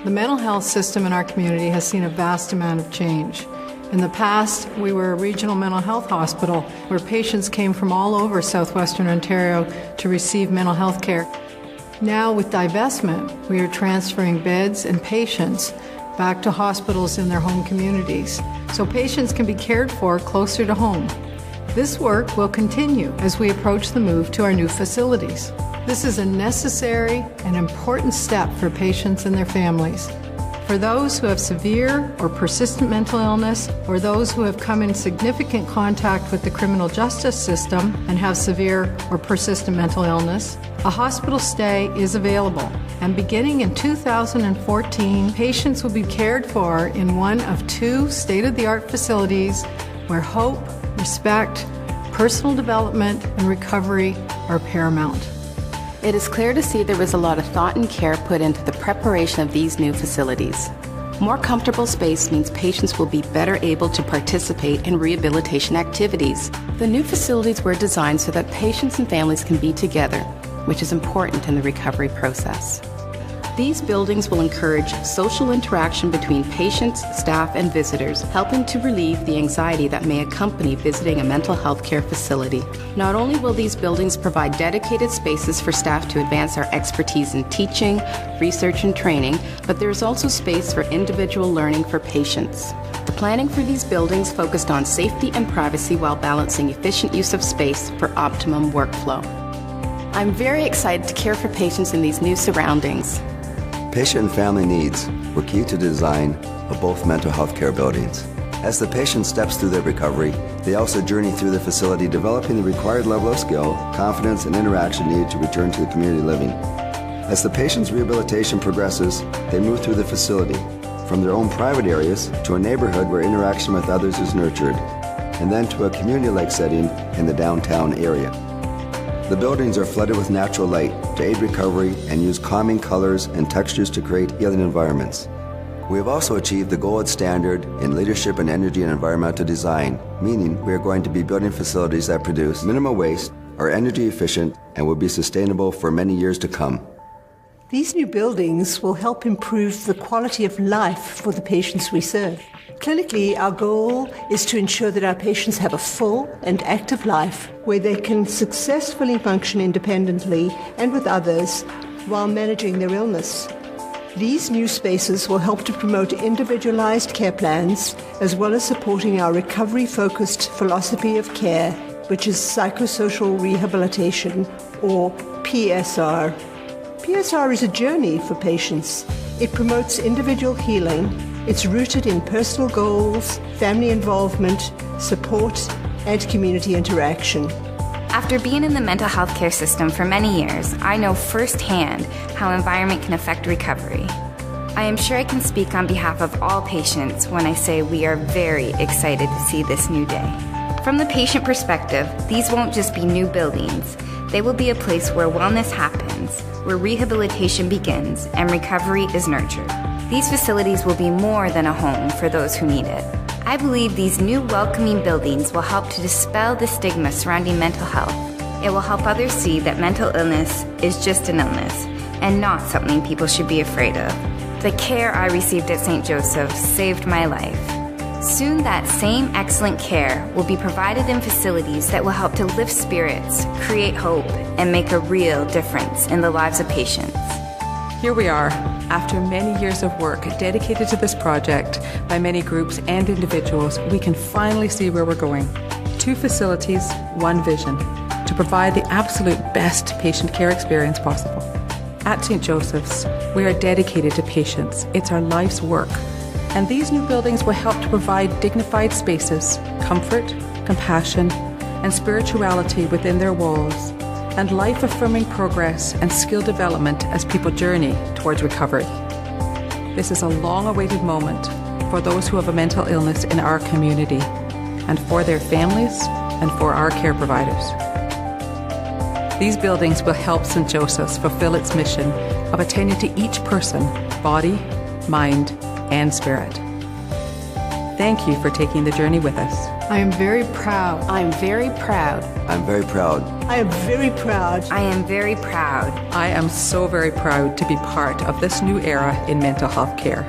The mental health system in our community has seen a vast amount of change. In the past, we were a regional mental health hospital where patients came from all over southwestern Ontario to receive mental health care. Now, with divestment, we are transferring beds and patients back to hospitals in their home communities, so patients can be cared for closer to home. This work will continue as we approach the move to our new facilities. This is a necessary and important step for patients and their families. For those who have severe or persistent mental illness, or those who have come in significant contact with the criminal justice system and have severe or persistent mental illness, a hospital stay is available. And beginning in 2014, patients will be cared for in one of 2 state-of-the-art facilities where hope, respect, personal development, and recovery are paramount. It is clear to see there was a lot of thought and care put into the preparation of these new facilities. More comfortable space means patients will be better able to participate in rehabilitation activities. The new facilities were designed so that patients and families can be together, which is important in the recovery process. These buildings will encourage social interaction between patients, staff, and visitors, helping to relieve the anxiety that may accompany visiting a mental health care facility. Not only will these buildings provide dedicated spaces for staff to advance our expertise in teaching, research, and training, but there is also space for individual learning for patients. The planning for these buildings focused on safety and privacy while balancing efficient use of space for optimum workflow. I'm very excited to care for patients in these new surroundings. Patient and family needs were key to the design of both mental health care buildings. As the patient steps through their recovery, they also journey through the facility developing the required level of skill, confidence, and interaction needed to return to the community living. As the patient's rehabilitation progresses, they move through the facility, from their own private areas to a neighborhood where interaction with others is nurtured, and then to a community-like setting in the downtown area. The buildings are flooded with natural light to aid recovery and use calming colors and textures to create healing environments. We have also achieved the gold standard in leadership in energy and environmental design, meaning we are going to be building facilities that produce minimal waste, are energy efficient, and will be sustainable for many years to come. These new buildings will help improve the quality of life for the patients we serve. Clinically, our goal is to ensure that our patients have a full and active life where they can successfully function independently and with others while managing their illness. These new spaces will help to promote individualized care plans as well as supporting our recovery-focused philosophy of care, which is psychosocial rehabilitation, or PSR. PSR is a journey for patients. It promotes individual healing. It's rooted in personal goals, family involvement, support, and community interaction. After being in the mental health care system for many years, I know firsthand how environment can affect recovery. I am sure I can speak on behalf of all patients when I say we are very excited to see this new day. From the patient perspective, these won't just be new buildings. They will be a place where wellness happens, where rehabilitation begins, and recovery is nurtured. These facilities will be more than a home for those who need it. I believe these new welcoming buildings will help to dispel the stigma surrounding mental health. It will help others see that mental illness is just an illness and not something people should be afraid of. The care I received at St. Joseph's saved my life. Soon that same excellent care will be provided in facilities that will help to lift spirits, create hope, and make a real difference in the lives of patients. Here we are, after many years of work dedicated to this project by many groups and individuals, we can finally see where we're going. 2 facilities, 1 vision, to provide the absolute best patient care experience possible. At St. Joseph's, we are dedicated to patients. It's our life's work. And these new buildings will help to provide dignified spaces, comfort, compassion, and spirituality within their walls, and life-affirming progress and skill development as people journey towards recovery. This is a long-awaited moment for those who have a mental illness in our community, and for their families, and for our care providers. These buildings will help St. Joseph's fulfill its mission of attending to each person, body, mind, and spirit. Thank you for taking the journey with us. I am very proud. I am very proud. I'm very proud. I am very proud. I am very proud. I am so very proud to be part of this new era in mental health care.